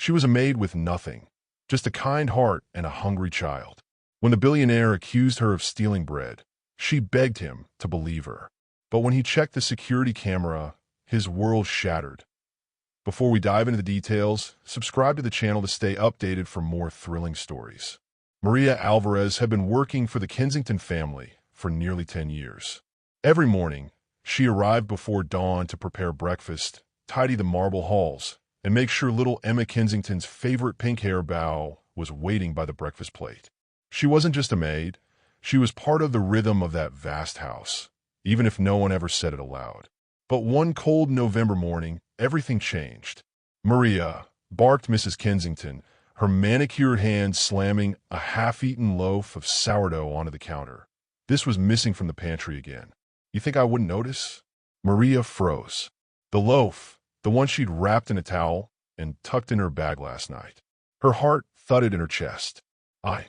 She was a maid with nothing, just a kind heart and a hungry child. When the billionaire accused her of stealing bread, she begged him to believe her. But when he checked the security camera, his world shattered. Before we dive into the details, subscribe to the channel to stay updated for more thrilling stories. Maria Alvarez had been working for the Kensington family for nearly 10 years. Every morning, she arrived before dawn to prepare breakfast, tidy the marble halls, and make sure little Emma Kensington's favorite pink hair bow was waiting by the breakfast plate. She wasn't just a maid, she was part of the rhythm of that vast house, even if no one ever said it aloud. But one cold November morning, everything changed. Maria, barked Mrs. Kensington, her manicured hand slamming a half-eaten loaf of sourdough onto the counter. This was missing from the pantry again. You think I wouldn't notice? Maria froze. The loaf, the one she'd wrapped in a towel and tucked in her bag last night. Her heart thudded in her chest. I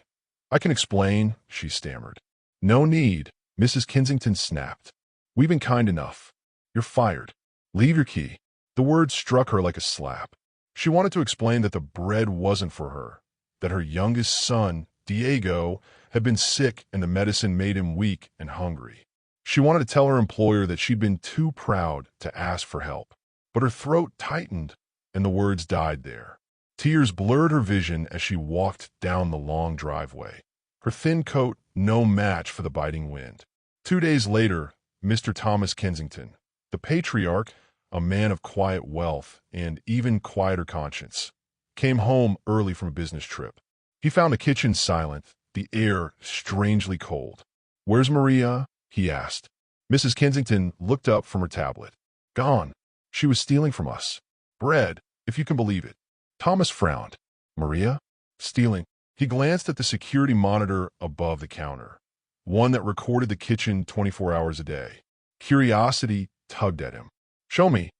can explain, she stammered. No need, Mrs. Kensington snapped. We've been kind enough. You're fired. Leave your key. The words struck her like a slap. She wanted to explain that the bread wasn't for her, that her youngest son, Diego, had been sick and the medicine made him weak and hungry. She wanted to tell her employer that she'd been too proud to ask for help, but her throat tightened and the words died there. Tears blurred her vision as she walked down the long driveway, her thin coat no match for the biting wind. 2 days later, Mr. Thomas Kensington, the patriarch, a man of quiet wealth and even quieter conscience, came home early from a business trip. He found the kitchen silent, the air strangely cold. "Where's Maria?" he asked. Mrs. Kensington looked up from her tablet. "Gone. She was stealing from us. Bread, if you can believe it." Thomas frowned. "Maria? Stealing?" He glanced at the security monitor above the counter, one that recorded the kitchen 24 hours a day. Curiosity tugged at him. "Show me,"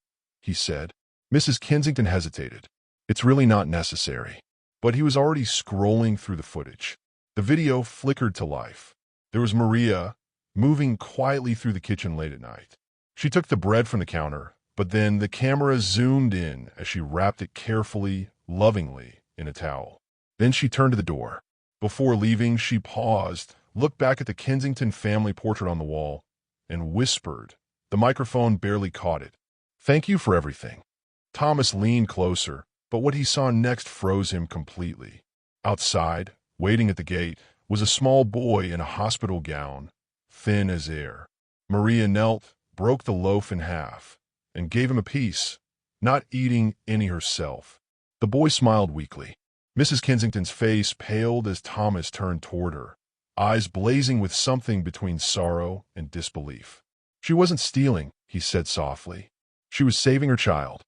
he said. Mrs. Kensington hesitated. "It's really not necessary." But he was already scrolling through the footage. The video flickered to life. There was Maria, moving quietly through the kitchen late at night. She took the bread from the counter, but then the camera zoomed in as she wrapped it carefully, lovingly, in a towel. Then she turned to the door. Before leaving, she paused, looked back at the Kensington family portrait on the wall, and whispered. The microphone barely caught it. "Thank you for everything." Thomas leaned closer, but what he saw next froze him completely. Outside, waiting at the gate, was a small boy in a hospital gown, thin as air. Maria knelt, broke the loaf in half, and gave him a piece, not eating any herself. The boy smiled weakly. Mrs. Kensington's face paled as Thomas turned toward her, eyes blazing with something between sorrow and disbelief. "She wasn't stealing," he said softly. "She was saving her child."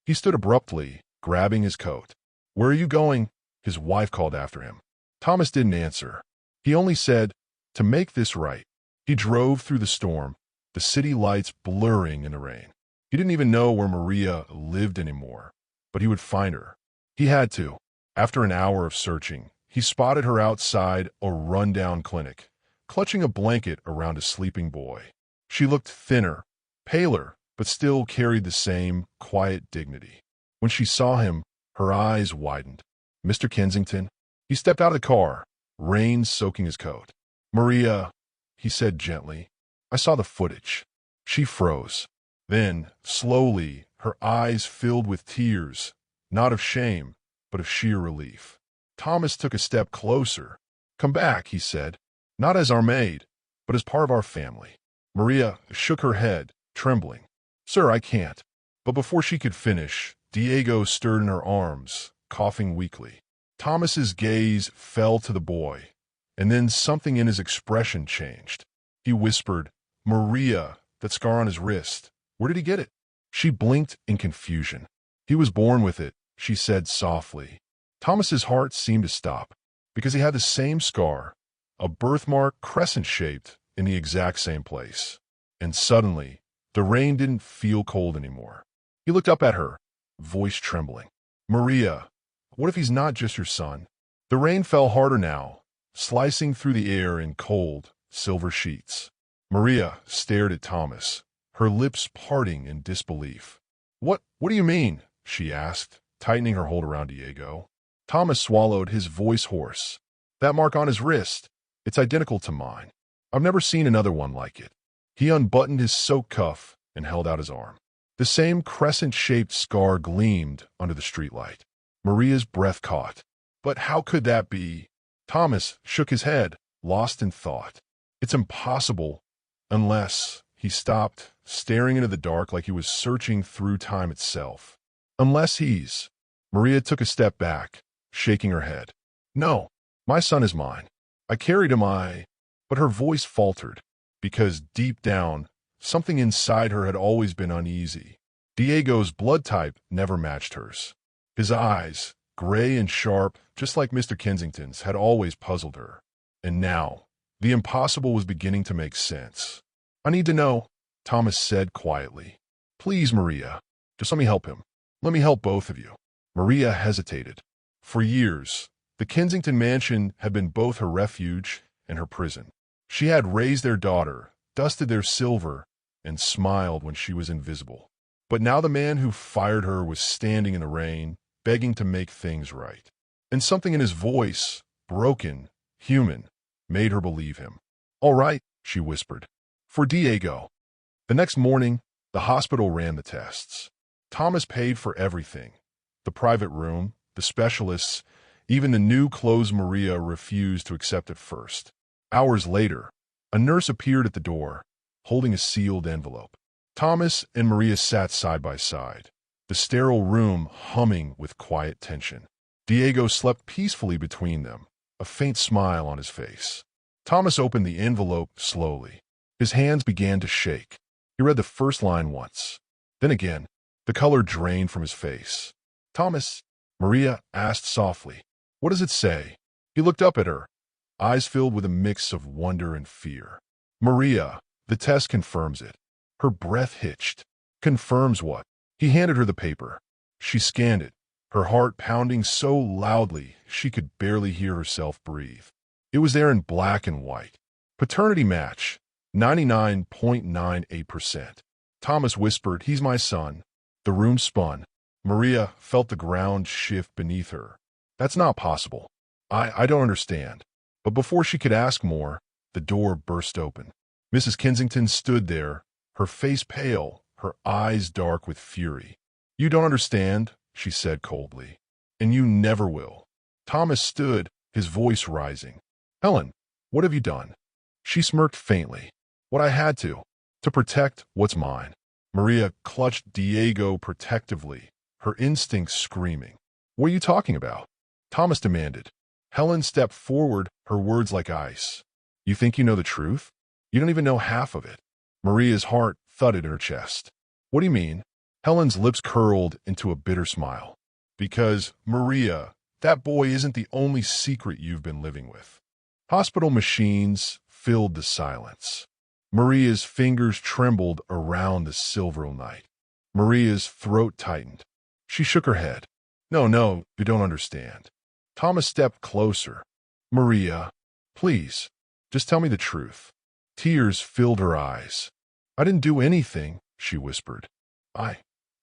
He stood abruptly, grabbing his coat. "Where are you going?" his wife called after him. Thomas didn't answer. He only said, "To make this right." He drove through the storm, the city lights blurring in the rain. He didn't even know where Maria lived anymore, but he would find her. He had to. After an hour of searching, he spotted her outside a rundown clinic, clutching a blanket around a sleeping boy. She looked thinner, paler, but still carried the same quiet dignity. When she saw him, her eyes widened. "Mr. Kensington?" He stepped out of the car, rain soaking his coat. "Maria," he said gently. "I saw the footage." She froze. Then, slowly, her eyes filled with tears, not of shame, but of sheer relief. Thomas took a step closer. "Come back," he said, "not as our maid, but as part of our family." Maria shook her head, trembling. "Sir, I can't." But before she could finish, Diego stirred in her arms, coughing weakly. Thomas's gaze fell to the boy, and then something in his expression changed. He whispered, "Maria, that scar on his wrist, where did he get it?" She blinked in confusion. "He was born with it," she said softly. Thomas's heart seemed to stop, because he had the same scar, a birthmark crescent-shaped in the exact same place. And suddenly, the rain didn't feel cold anymore. He looked up at her, voice trembling. "Maria, what if he's not just your son?" The rain fell harder now, slicing through the air in cold, silver sheets. Maria stared at Thomas, her lips parting in disbelief. What do you mean?" she asked, tightening her hold around Diego. Thomas swallowed, his voice hoarse. That mark on his wrist, it's identical to mine. I've never seen another one like it. He unbuttoned his soaked cuff and held out his arm. The same crescent-shaped scar gleamed under the streetlight. Maria's breath caught. But how could that be? Thomas shook his head, lost in thought. It's impossible, unless... He stopped, staring into the dark like he was searching through time itself. Unless he's... Maria took a step back, shaking her head. No, my son is mine. I carried him, But her voice faltered, because deep down, something inside her had always been uneasy. Diego's blood type never matched hers. His eyes, gray and sharp, just like Mr. Kensington's, had always puzzled her. And now, the impossible was beginning to make sense. I need to know, Thomas said quietly. Please, Maria, just let me help him. Let me help both of you. Maria hesitated. For years, the Kensington mansion had been both her refuge and her prison. She had raised their daughter, dusted their silver, and smiled when she was invisible. But now the man who fired her was standing in the rain, begging to make things right. And something in his voice, broken, human, made her believe him. All right, she whispered. For Diego. The next morning, the hospital ran the tests. Thomas paid for everything. The private room, the specialists, even the new clothes Maria refused to accept at first. Hours later, a nurse appeared at the door, holding a sealed envelope. Thomas and Maria sat side by side, the sterile room humming with quiet tension. Diego slept peacefully between them, a faint smile on his face. Thomas opened the envelope slowly. His hands began to shake. He read the first line once. Then again, the color drained from his face. Thomas, Maria asked softly, what does it say? He looked up at her, eyes filled with a mix of wonder and fear. Maria, the test confirms it. Her breath hitched. Confirms what? He handed her the paper. She scanned it, her heart pounding so loudly she could barely hear herself breathe. It was there in black and white. Paternity match. 99.98%. Thomas whispered, he's my son. The room spun. Maria felt the ground shift beneath her. That's not possible. I don't understand. But before she could ask more, the door burst open. Mrs. Kensington stood there, her face pale, her eyes dark with fury. You don't understand, she said coldly. And you never will. Thomas stood, his voice rising. Helen, what have you done? She smirked faintly. What I had to protect what's mine. Maria clutched Diego protectively, her instincts screaming. What are you talking about? Thomas demanded. Helen stepped forward, her words like ice. You think you know the truth? You don't even know half of it. Maria's heart thudded in her chest. What do you mean? Helen's lips curled into a bitter smile. Because, Maria, that boy isn't the only secret you've been living with. Hospital machines filled the silence. Maria's fingers trembled around the silver night. Maria's throat tightened. She shook her head. No, you don't understand. Thomas stepped closer. Maria, please, just tell me the truth. Tears filled her eyes. I didn't do anything, she whispered. I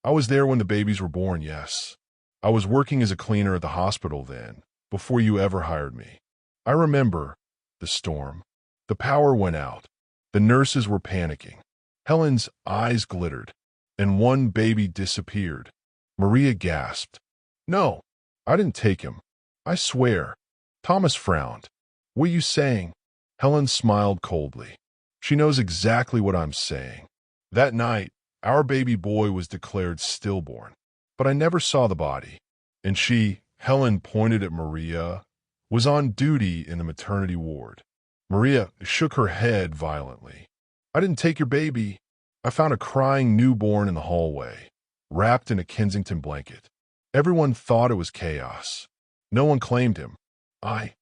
was there when the babies were born, yes. I was working as a cleaner at the hospital then, before you ever hired me. I remember the storm. The power went out. The nurses were panicking. Helen's eyes glittered, and one baby disappeared. Maria gasped. No, I didn't take him. I swear. Thomas frowned. What are you saying? Helen smiled coldly. She knows exactly what I'm saying. That night, our baby boy was declared stillborn, but I never saw the body. And she, Helen pointed at Maria, was on duty in the maternity ward. Maria shook her head violently. I didn't take your baby. I found a crying newborn in the hallway, wrapped in a Kensington blanket. Everyone thought it was chaos. No one claimed him. I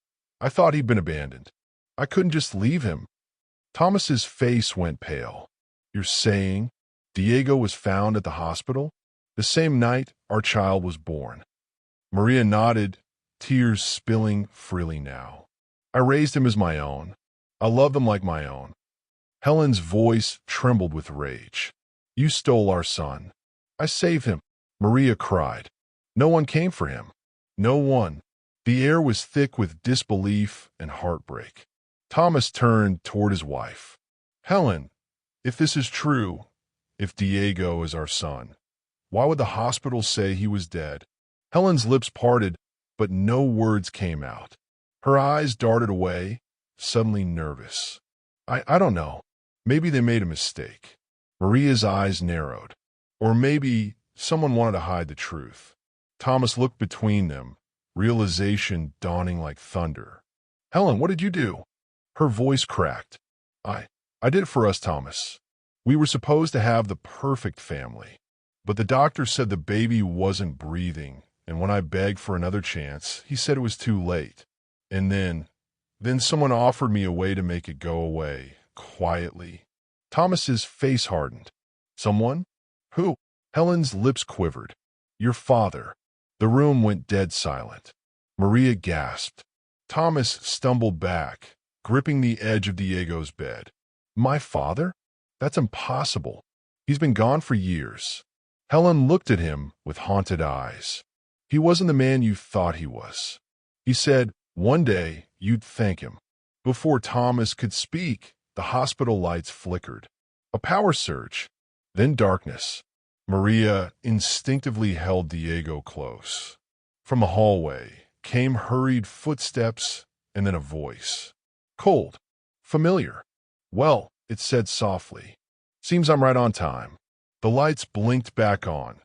thought he'd been abandoned. I couldn't just leave him. Thomas's face went pale. You're saying Diego was found at the hospital? The same night our child was born. Maria nodded, tears spilling freely now. I raised him as my own. I loved him like my own. Helen's voice trembled with rage. You stole our son. I saved him, Maria cried. No one came for him. No one. The air was thick with disbelief and heartbreak. Thomas turned toward his wife. Helen, if this is true, if Diego is our son, why would the hospital say he was dead? Helen's lips parted, but no words came out. Her eyes darted away, suddenly nervous. I don't know. Maybe they made a mistake. Maria's eyes narrowed. Or maybe someone wanted to hide the truth. Thomas looked between them, realization dawning like thunder. Helen, what did you do? Her voice cracked. I did it for us, Thomas. We were supposed to have the perfect family. But the doctor said the baby wasn't breathing, and when I begged for another chance, he said it was too late. And then someone offered me a way to make it go away, quietly. Thomas's face hardened. Someone? Who? Helen's lips quivered. Your father. The room went dead silent. Maria gasped. Thomas stumbled back, gripping the edge of Diego's bed. My father? That's impossible. He's been gone for years. Helen looked at him with haunted eyes. He wasn't the man you thought he was. He said, one day you'd thank him. Before Thomas could speak, the hospital lights flickered. A power surge, then darkness. Maria instinctively held Diego close. From a hallway came hurried footsteps and then a voice. Cold. Familiar. Well, it said softly. Seems I'm right on time. The lights blinked back on,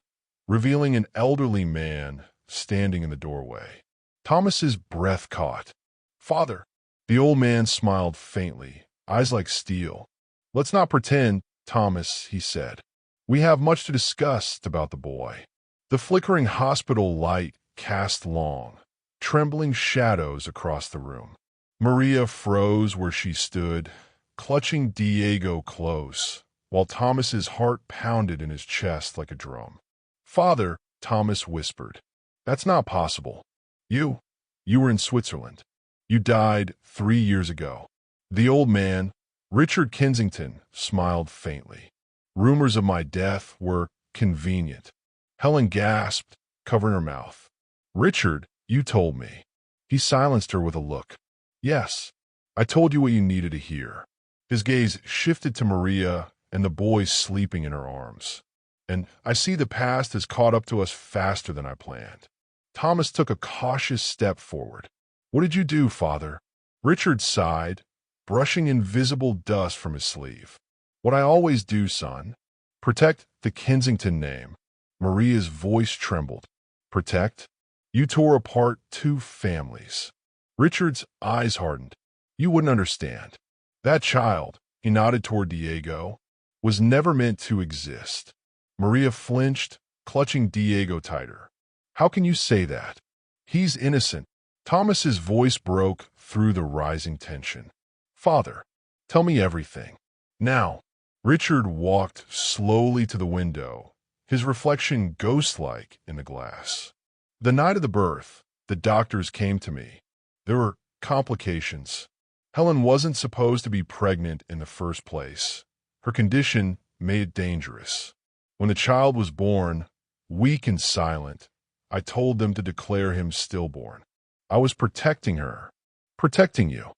revealing an elderly man standing in the doorway. Thomas's breath caught. Father. The old man smiled faintly, eyes like steel. Let's not pretend, Thomas, he said. We have much to discuss about the boy. The flickering hospital light cast long, trembling shadows across the room. Maria froze where she stood, clutching Diego close, while Thomas's heart pounded in his chest like a drum. Father, Thomas whispered. That's not possible. You were in Switzerland. You died 3 years ago. The old man, Richard Kensington, smiled faintly. Rumors of my death were convenient. Helen gasped, covering her mouth. Richard, you told me. He silenced her with a look. Yes, I told you what you needed to hear. His gaze shifted to Maria and the boy sleeping in her arms. And I see the past has caught up to us faster than I planned. Thomas took a cautious step forward. What did you do, Father? Richard sighed, brushing invisible dust from his sleeve. What I always do, son. Protect the Kensington name. Maria's voice trembled. Protect? You tore apart 2 families. Richard's eyes hardened. You wouldn't understand. That child, he nodded toward Diego, was never meant to exist. Maria flinched, clutching Diego tighter. How can you say that? He's innocent. Thomas's voice broke through the rising tension. Father, tell me everything. Now. Richard walked slowly to the window, his reflection ghost-like in the glass. The night of the birth, the doctors came to me. There were complications. Helen wasn't supposed to be pregnant in the first place. Her condition made it dangerous. When the child was born, weak and silent, I told them to declare him stillborn. I was protecting her. Protecting you.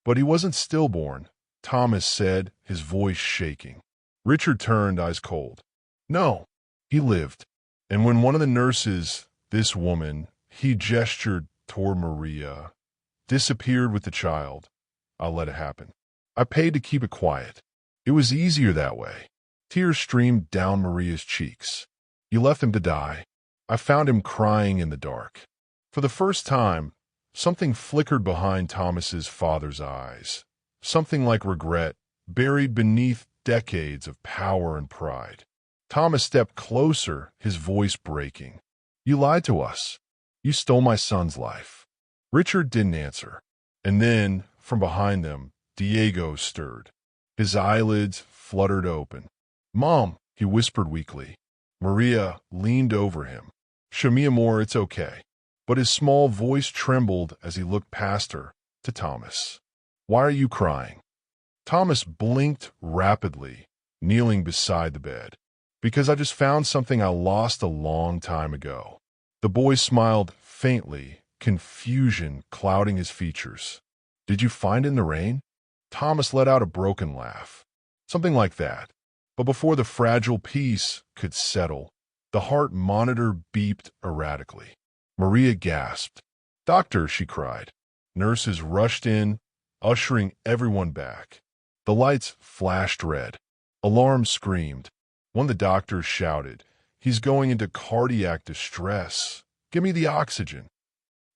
But he wasn't stillborn, Thomas said, his voice shaking. Richard turned, eyes cold. No, he lived. And when one of the nurses, this woman, he gestured toward Maria, disappeared with the child, I let it happen. I paid to keep it quiet. It was easier that way. Tears streamed down Maria's cheeks. You left him to die. I found him crying in the dark. For the first time, something flickered behind Thomas's father's eyes. Something like regret, buried beneath decades of power and pride. Thomas stepped closer, his voice breaking. You lied to us. You stole my son's life. Richard didn't answer. And then, from behind them, Diego stirred. His eyelids fluttered open. Mom, he whispered weakly. Maria leaned over him. Show me more, it's okay. But his small voice trembled as he looked past her to Thomas. Why are you crying? Thomas blinked rapidly, kneeling beside the bed. Because I just found something I lost a long time ago. The boy smiled faintly, confusion clouding his features. Did you find it in the rain? Thomas let out a broken laugh. Something like that. But before the fragile peace could settle, the heart monitor beeped erratically. Maria gasped. Doctor, she cried. Nurses rushed in, ushering everyone back. The lights flashed red. Alarm screamed. One of the doctors shouted, He's going into cardiac distress. Give me the oxygen.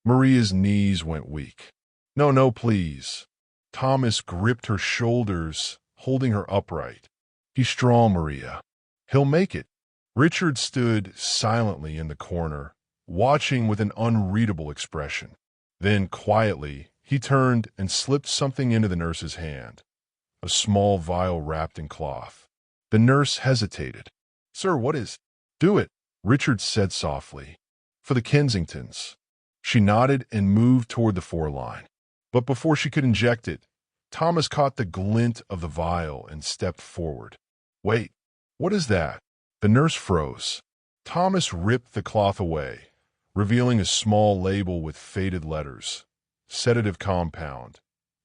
Maria's knees went weak. No, no, please. Thomas gripped her shoulders, holding her upright. He's strong, Maria. He'll make it. Richard stood silently in the corner, watching with an unreadable expression. Then, quietly, he turned and slipped something into the nurse's hand, a small vial wrapped in cloth. The nurse hesitated. Sir, what is? Do it, Richard said softly. For the Kensingtons. She nodded and moved toward the foreline. But before she could inject it, Thomas caught the glint of the vial and stepped forward. Wait, what is that? The nurse froze. Thomas ripped the cloth away, revealing a small label with faded letters. Sedative compound.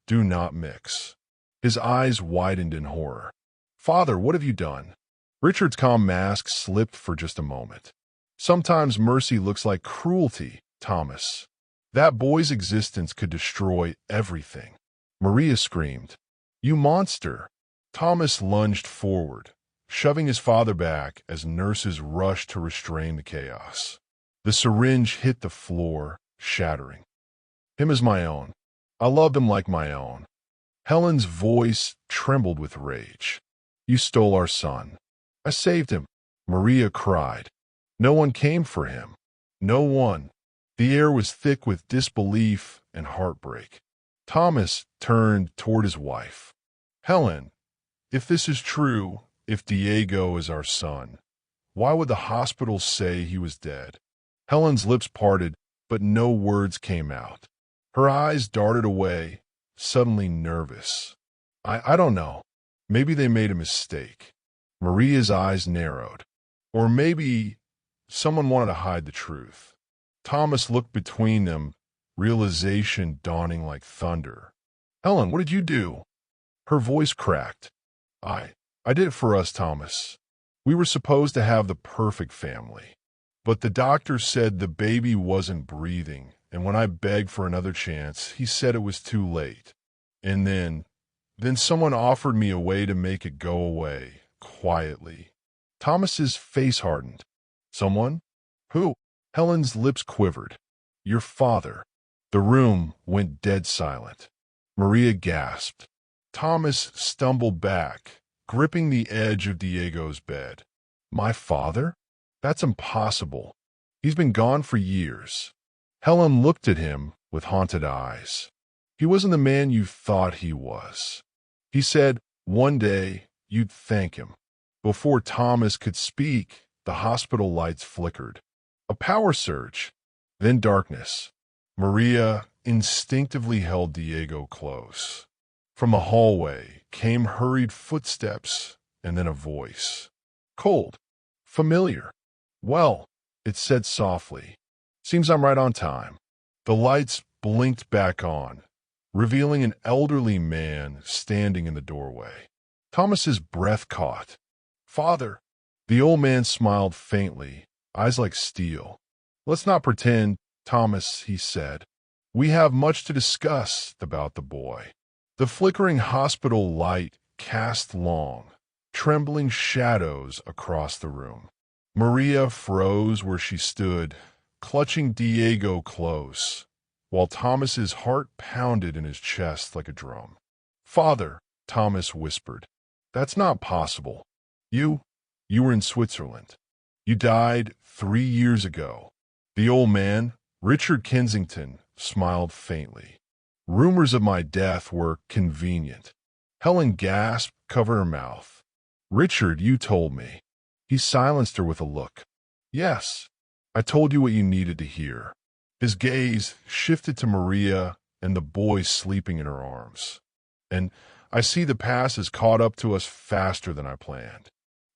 Do not mix. His eyes widened in horror. Father, what have you done? Richard's calm mask slipped for just a moment. Sometimes mercy looks like cruelty, Thomas. That boy's existence could destroy everything. Maria screamed. You monster! Thomas lunged forward, shoving his father back as nurses rushed to restrain the chaos. The syringe hit the floor, shattering. Him is my own. I loved him like my own. Helen's voice trembled with rage. You stole our son. I saved him. Maria cried. No one came for him. No one. The air was thick with disbelief and heartbreak. Thomas turned toward his wife. Helen, if this is true, if Diego is our son, why would the hospital say he was dead? Helen's lips parted, but no words came out. Her eyes darted away, suddenly nervous. I don't know. Maybe they made a mistake. Maria's eyes narrowed. Or maybe someone wanted to hide the truth. Thomas looked between them, realization dawning like thunder. Helen, what did you do? Her voice cracked. I did it for us, Thomas. We were supposed to have the perfect family. But the doctor said the baby wasn't breathing, and when I begged for another chance, he said it was too late. And then someone offered me a way to make it go away, quietly. Thomas's face hardened. Someone? Who? Helen's lips quivered. Your father. The room went dead silent. Maria gasped. Thomas stumbled back, gripping the edge of Diego's bed. My father? That's impossible. He's been gone for years. Helen looked at him with haunted eyes. He wasn't the man you thought he was. He said, one day you'd thank him. Before Thomas could speak, the hospital lights flickered. A power surge, then darkness. Maria instinctively held Diego close. From the hallway came hurried footsteps and then a voice. Cold, familiar. Well, it said softly. Seems I'm right on time. The lights blinked back on, revealing an elderly man standing in the doorway. Thomas's breath caught. Father. The old man smiled faintly, eyes like steel. Let's not pretend, Thomas, he said. We have much to discuss about the boy. The flickering hospital light cast long, trembling shadows across the room. Maria froze where she stood, clutching Diego close, while Thomas's heart pounded in his chest like a drum. Father, Thomas whispered, that's not possible. You were in Switzerland. You died 3 years ago. The old man, Richard Kensington, smiled faintly. Rumors of my death were convenient. Helen gasped, covered her mouth. Richard, you told me. He silenced her with a look. Yes, I told you what you needed to hear. His gaze shifted to Maria and the boy sleeping in her arms. And I see the past has caught up to us faster than I planned.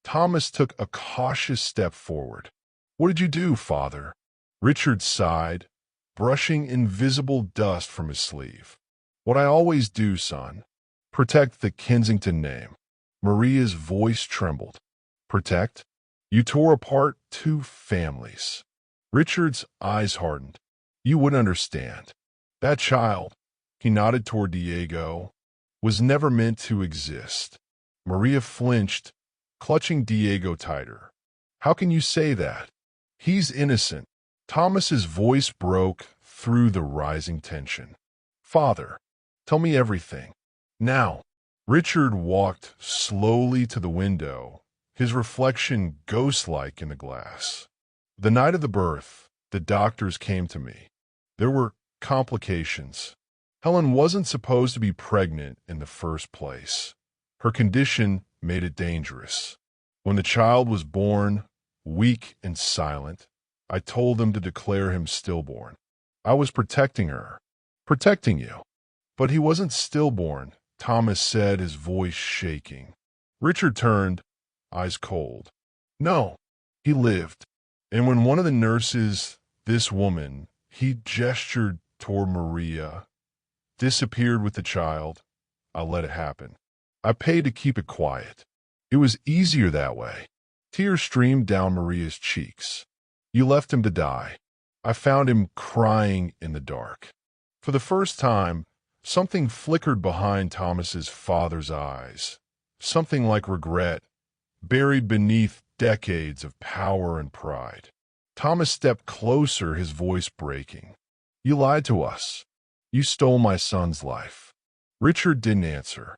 Thomas took a cautious step forward. What did you do, Father? Richard sighed, brushing invisible dust from his sleeve. What I always do, son. Protect the Kensington name. Maria's voice trembled. Protect? You tore apart two families. Richard's eyes hardened. You wouldn't understand. That child, he nodded toward Diego, was never meant to exist. Maria flinched, clutching Diego tighter. How can you say that? He's innocent. Thomas's voice broke through the rising tension. Father, tell me everything. Now. Richard walked slowly to the window, his reflection ghost-like in the glass. The night of the birth, the doctors came to me. There were complications. Helen wasn't supposed to be pregnant in the first place. Her condition made it dangerous. When the child was born, weak and silent, I told them to declare him stillborn. I was protecting her. Protecting you. But he wasn't stillborn, Thomas said, his voice shaking. Richard turned, eyes cold. No, he lived. And when one of the nurses, this woman, he gestured toward Maria, disappeared with the child, I let it happen. I paid to keep it quiet. It was easier that way. Tears streamed down Maria's cheeks. You left him to die. I found him crying in the dark. For the first time, something flickered behind Thomas's father's eyes. Something like regret, buried beneath decades of power and pride. Thomas stepped closer, his voice breaking. You lied to us. You stole my son's life. Richard didn't answer.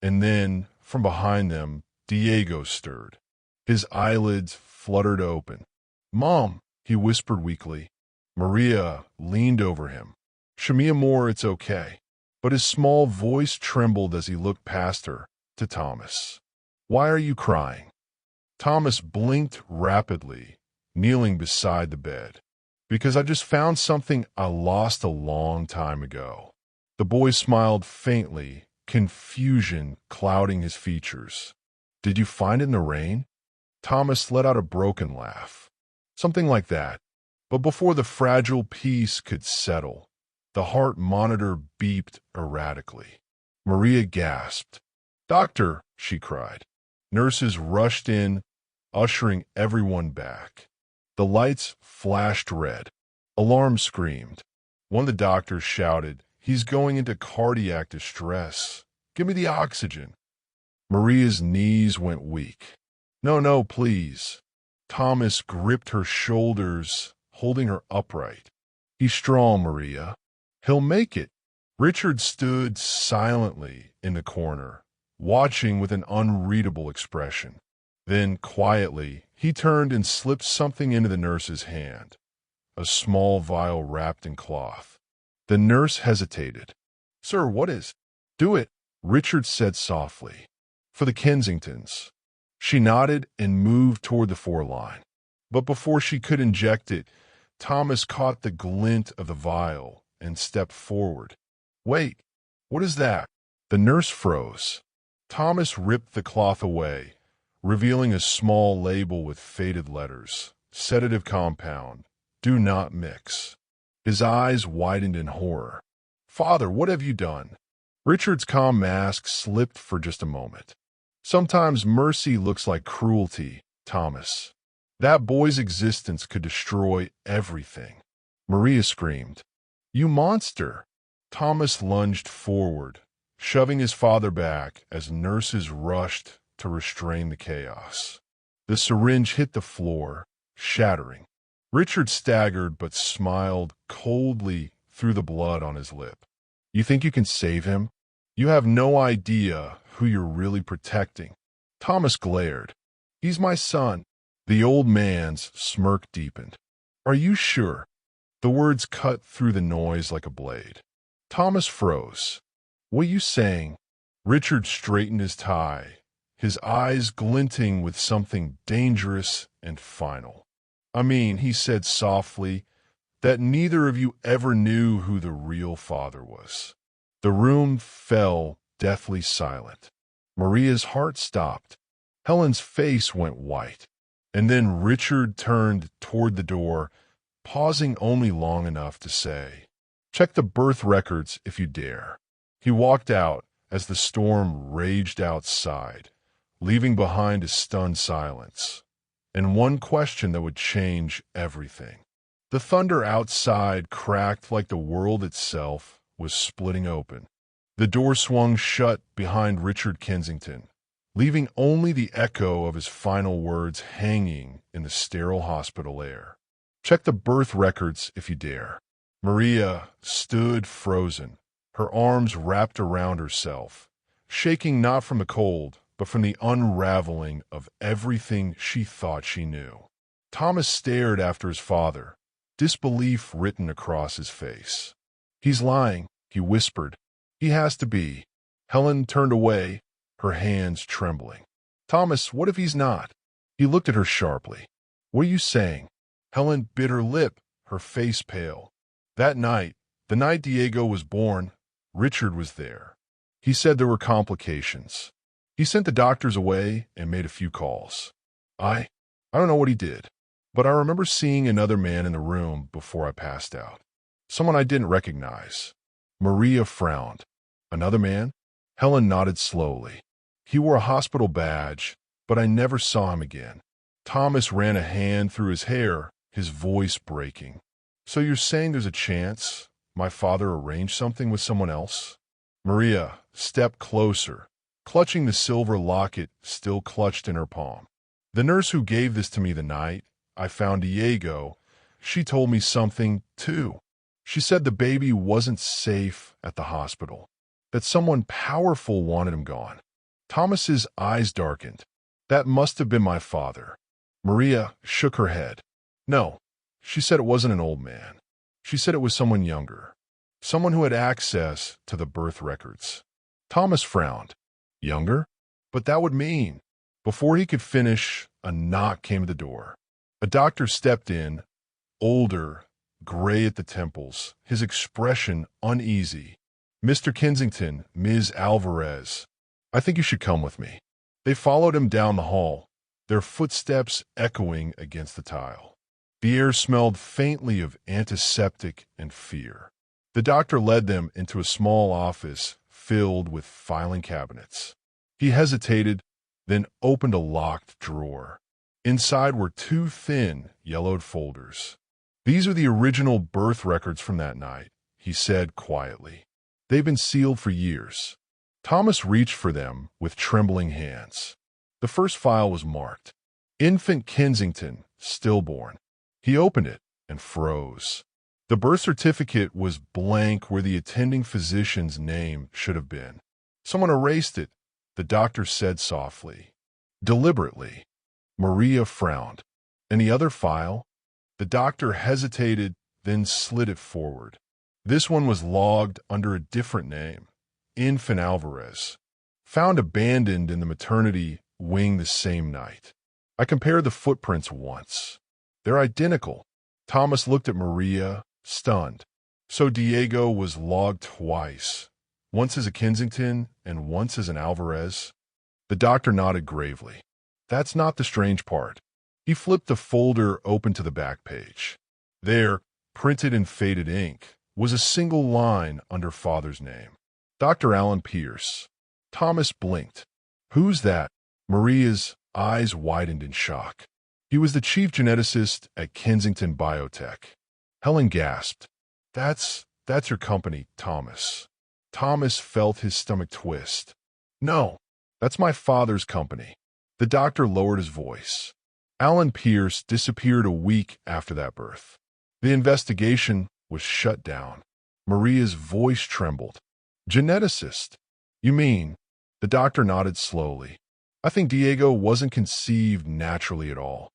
And then, from behind them, Diego stirred. His eyelids fluttered open. Mom, he whispered weakly. Maria leaned over him. Show me more, it's okay. But his small voice trembled as he looked past her to Thomas. Why are you crying? Thomas blinked rapidly, kneeling beside the bed. Because I just found something I lost a long time ago. The boy smiled faintly, confusion clouding his features. Did you find it in the rain? Thomas let out a broken laugh. Something like that. But before the fragile peace could settle, the heart monitor beeped erratically. Maria gasped. Doctor, she cried. Nurses rushed in, ushering everyone back. The lights flashed red. Alarm screamed. One of the doctors shouted, He's going into cardiac distress. Give me the oxygen. Maria's knees went weak. No, please. Thomas gripped her shoulders, holding her upright. He's strong, Maria. He'll make it. Richard stood silently in the corner, watching with an unreadable expression. Then, quietly, he turned and slipped something into the nurse's hand, a small vial wrapped in cloth. The nurse hesitated. Sir, what is? Do it, Richard said softly. For the Kensingtons. She nodded and moved toward the foreline. But before she could inject it, Thomas caught the glint of the vial and stepped forward. Wait, what is that? The nurse froze. Thomas ripped the cloth away, revealing a small label with faded letters. Sedative compound. Do not mix. His eyes widened in horror. Father, what have you done? Richard's calm mask slipped for just a moment. Sometimes mercy looks like cruelty, Thomas. That boy's existence could destroy everything. Maria screamed. You monster! Thomas lunged forward, shoving his father back as nurses rushed to restrain the chaos. The syringe hit the floor, shattering. Richard staggered but smiled coldly through the blood on his lip. You think you can save him? You have no idea who you're really protecting. Thomas glared. He's my son. The old man's smirk deepened. Are you sure? The words cut through the noise like a blade. Thomas froze. What are you saying? Richard straightened his tie, his eyes glinting with something dangerous and final. I mean, he said softly, that neither of you ever knew who the real father was. The room fell deathly silent. Maria's heart stopped. Helen's face went white. And then Richard turned toward the door, pausing only long enough to say, "Check the birth records if you dare." He walked out as the storm raged outside, leaving behind a stunned silence, and one question that would change everything. The thunder outside cracked like the world itself was splitting open. The door swung shut behind Richard Kensington, leaving only the echo of his final words hanging in the sterile hospital air. "Check the birth records if you dare." Maria stood frozen, her arms wrapped around herself, shaking not from the cold, but from the unraveling of everything she thought she knew. Thomas stared after his father, disbelief written across his face. "He's lying," he whispered. "He has to be." Helen turned away, her hands trembling. "Thomas, what if he's not?" He looked at her sharply. "What are you saying?" Helen bit her lip, her face pale. That night, the night Diego was born, Richard was there. He said there were complications. He sent the doctors away and made a few calls. I don't know what he did, but I remember seeing another man in the room before I passed out. Someone I didn't recognize. Maria frowned. "Another man?" Helen nodded slowly. "He wore a hospital badge, but I never saw him again." Thomas ran a hand through his hair, his voice breaking. "So you're saying there's a chance my father arranged something with someone else?" Maria stepped closer, clutching the silver locket still clutched in her palm. "The nurse who gave this to me the night I found Diego, she told me something, too. She said the baby wasn't safe at the hospital, that someone powerful wanted him gone." Thomas's eyes darkened. "That must have been my father." Maria shook her head. "No, she said it wasn't an old man. She said it was someone younger, someone who had access to the birth records." Thomas frowned. "Younger? But that would mean—" Before he could finish, a knock came at the door. A doctor stepped in, older, gray at the temples, his expression uneasy. "Mr. Kensington, Ms. Alvarez, I think you should come with me." They followed him down the hall, their footsteps echoing against the tile. The air smelled faintly of antiseptic and fear. The doctor led them into a small office filled with filing cabinets. He hesitated, then opened a locked drawer. Inside were two thin, yellowed folders. "These are the original birth records from that night," he said quietly. "They've been sealed for years." Thomas reached for them with trembling hands. The first file was marked, "Infant Kensington, stillborn." He opened it and froze. The birth certificate was blank where the attending physician's name should have been. "Someone erased it," the doctor said softly. Deliberately. Maria frowned. "And the other file?" The doctor hesitated, then slid it forward. This one was logged under a different name, Infant Alvarez. Found abandoned in the maternity wing the same night. I compared the footprints once. They're identical. Thomas looked at Maria, stunned. So Diego was logged twice, once as a Kensington and once as an Alvarez. The doctor nodded gravely. "That's not the strange part." He flipped the folder open to the back page. There, printed in faded ink, was a single line under father's name. "Dr. Alan Pierce." Thomas blinked. "Who's that?" Maria's eyes widened in shock. "He was the chief geneticist at Kensington Biotech." Helen gasped. That's your company, Thomas." Thomas felt his stomach twist. "No, that's my father's company." The doctor lowered his voice. "Alan Pierce disappeared a week after that birth. The investigation was shut down." Maria's voice trembled. "Geneticist? You mean?" The doctor nodded slowly. "I think Diego wasn't conceived naturally at all."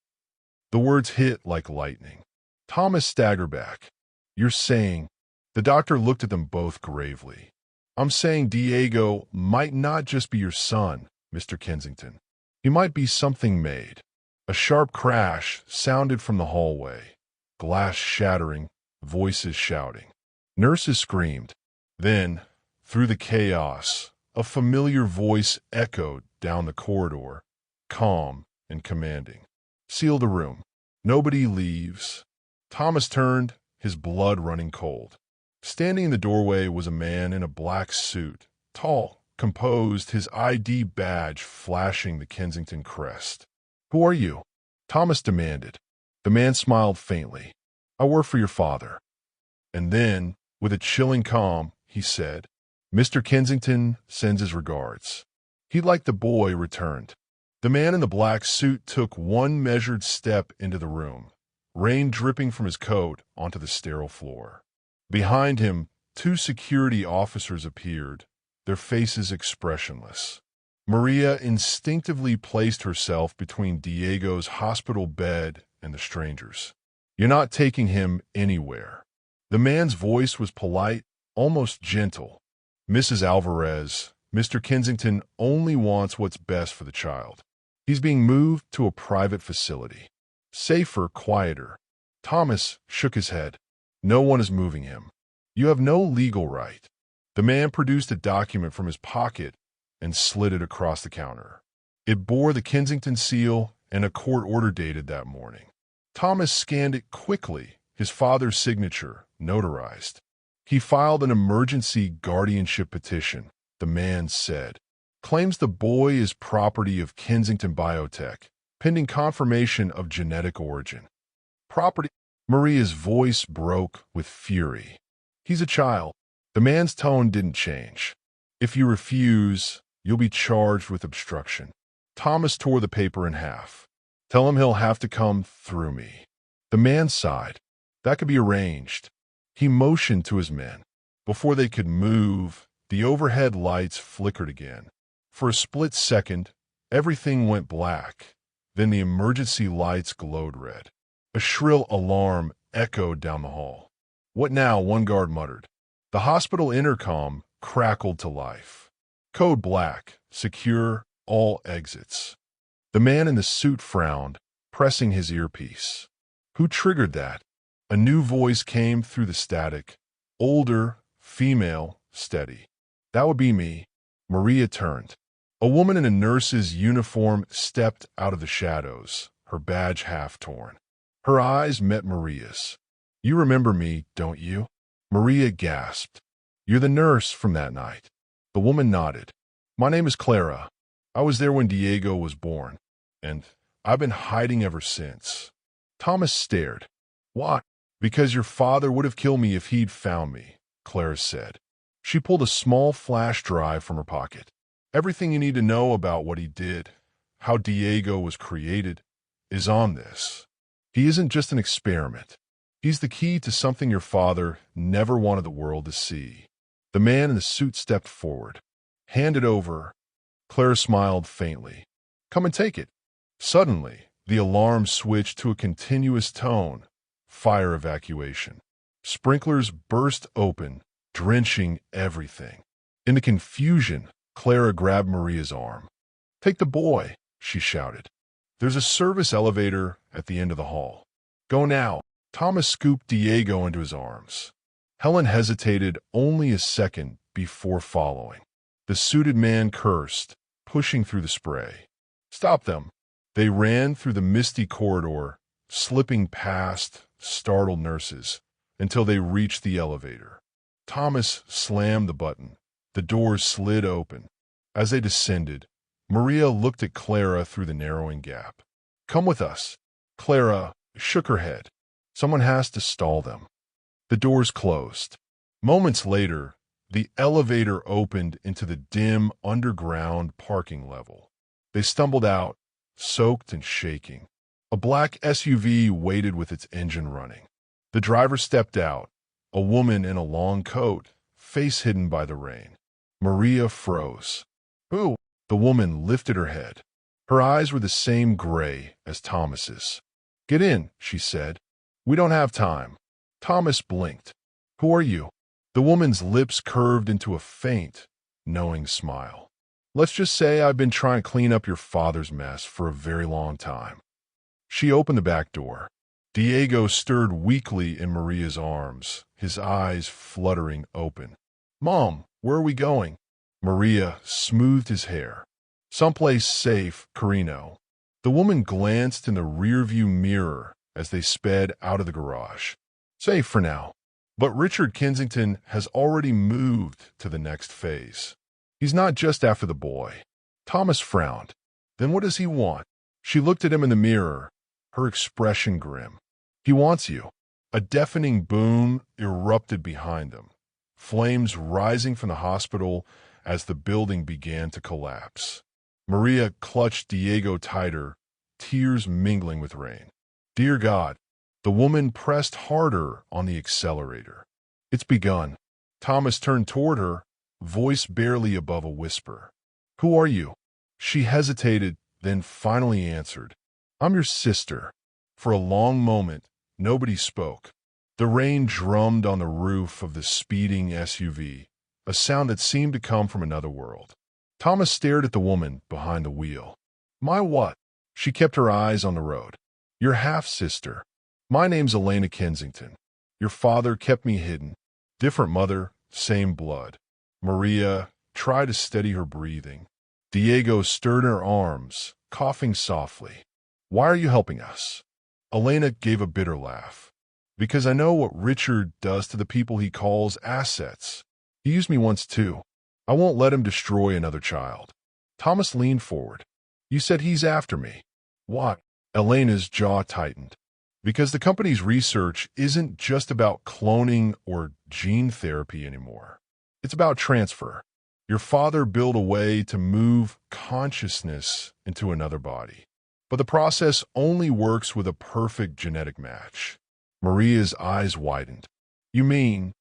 The words hit like lightning. Thomas staggered back. "You're saying—" The doctor looked at them both gravely. "I'm saying Diego might not just be your son, Mr. Kensington. He might be something made." A sharp crash sounded from the hallway. Glass shattering, voices shouting. Nurses screamed. Then, through the chaos, a familiar voice echoed down the corridor, calm and commanding. "Seal the room. Nobody leaves." Thomas turned, his blood running cold. Standing in the doorway was a man in a black suit, tall, composed, his ID badge flashing the Kensington crest. "Who are you?" Thomas demanded. The man smiled faintly. "I work for your father." And then, with a chilling calm, he said, "Mr. Kensington sends his regards." He, like the boy, returned. The man in the black suit took one measured step into the room, rain dripping from his coat onto the sterile floor. Behind him, two security officers appeared, their faces expressionless. Maria instinctively placed herself between Diego's hospital bed and the strangers. "You're not taking him anywhere." The man's voice was polite, almost gentle. "Mrs. Alvarez, Mr. Kensington only wants what's best for the child. He's being moved to a private facility. Safer, quieter." Thomas shook his head. "No one is moving him. You have no legal right." The man produced a document from his pocket and slid it across the counter. It bore the Kensington seal and a court order dated that morning. Thomas scanned it quickly, his father's signature, notarized. He filed an emergency guardianship petition, the man said. Claims the boy is property of Kensington Biotech, pending confirmation of genetic origin. Property? Maria's voice broke with fury. "He's a child." The man's tone didn't change. "If you refuse, you'll be charged with obstruction." Thomas tore the paper in half. "Tell him he'll have to come through me." The man sighed. "That could be arranged." He motioned to his men. Before they could move, the overhead lights flickered again. For a split second, everything went black. Then the emergency lights glowed red. A shrill alarm echoed down the hall. "What now?" one guard muttered. The hospital intercom crackled to life. "Code black. Secure all exits." The man in the suit frowned, pressing his earpiece. "Who triggered that?" A new voice came through the static. Older, female, steady. "That would be me." Maria turned. A woman in a nurse's uniform stepped out of the shadows, her badge half torn. Her eyes met Maria's. "You remember me, don't you?" Maria gasped. "You're the nurse from that night." The woman nodded. "My name is Clara. I was there when Diego was born, and I've been hiding ever since." Thomas stared. "Why?" "Because your father would have killed me if he'd found me," Clara said. She pulled a small flash drive from her pocket. "Everything you need to know about what he did, how Diego was created, is on this. He isn't just an experiment. He's the key to something your father never wanted the world to see." The man in the suit stepped forward. "Hand it over." Clara smiled faintly. "Come and take it." Suddenly, the alarm switched to a continuous tone. Fire evacuation. Sprinklers burst open, drenching everything. In the confusion, Clara grabbed Maria's arm. "Take the boy," she shouted. "There's a service elevator at the end of the hall. Go now." Thomas scooped Diego into his arms. Helen hesitated only a second before following. The suited man cursed, pushing through the spray. "Stop them." They ran through the misty corridor, slipping past startled nurses, until they reached the elevator. Thomas slammed the button. The doors slid open. As they descended, Maria looked at Clara through the narrowing gap. "Come with us." Clara shook her head. "Someone has to stall them." The doors closed. Moments later, the elevator opened into the dim underground parking level. They stumbled out, soaked and shaking. A black SUV waited with its engine running. The driver stepped out, a woman in a long coat, face hidden by the rain. Maria froze. "Who?" The woman lifted her head. Her eyes were the same gray as Thomas's. "Get in," she said. "We don't have time." Thomas blinked. "Who are you?" The woman's lips curved into a faint, knowing smile. "Let's just say I've been trying to clean up your father's mess for a very long time." She opened the back door. Diego stirred weakly in Maria's arms, his eyes fluttering open. "Mom, where are we going?" Maria smoothed his hair. "Someplace safe, Carino." The woman glanced in the rearview mirror, as they sped out of the garage. Safe for now. But Richard Kensington has already moved to the next phase. He's not just after the boy. Thomas frowned. Then what does he want? She looked at him in the mirror, her expression grim. He wants you. A deafening boom erupted behind them, flames rising from the hospital as the building began to collapse. Maria clutched Diego tighter, tears mingling with rain. Dear God, the woman pressed harder on the accelerator. It's begun. Thomas turned toward her, voice barely above a whisper. Who are you? She hesitated, then finally answered. I'm your sister. For a long moment, nobody spoke. The rain drummed on the roof of the speeding SUV, a sound that seemed to come from another world. Thomas stared at the woman behind the wheel. My what? She kept her eyes on the road. Your half-sister. My name's Elena Kensington. Your father kept me hidden. Different mother, same blood. Maria tried to steady her breathing. Diego stirred her arms, coughing softly. Why are you helping us? Elena gave a bitter laugh. Because I know what Richard does to the people he calls assets. He used me once too. I won't let him destroy another child. Thomas leaned forward. You said he's after me. What? Elena's jaw tightened. Because the company's research isn't just about cloning or gene therapy anymore. It's about transfer. Your father built a way to move consciousness into another body. But the process only works with a perfect genetic match. Maria's eyes widened. You mean?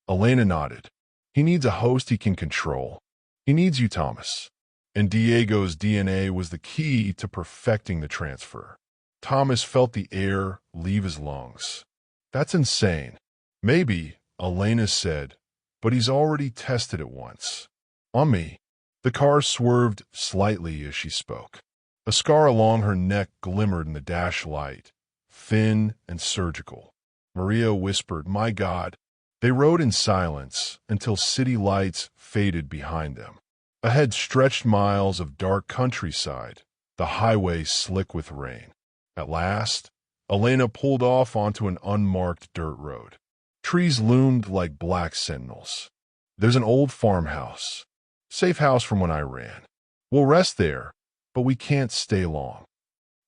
Elena nodded. He needs a host he can control. He needs you, Thomas. And Diego's DNA was the key to perfecting the transfer. Thomas felt the air leave his lungs. That's insane. Maybe, Elena said, but he's already tested it once. On me. The car swerved slightly as she spoke. A scar along her neck glimmered in the dash light, thin and surgical. Maria whispered, My God. They rode in silence until city lights faded behind them. Ahead stretched miles of dark countryside, the highway slick with rain. At last, Elena pulled off onto an unmarked dirt road. Trees loomed like black sentinels. There's an old farmhouse. Safe house from when I ran. We'll rest there, but we can't stay long.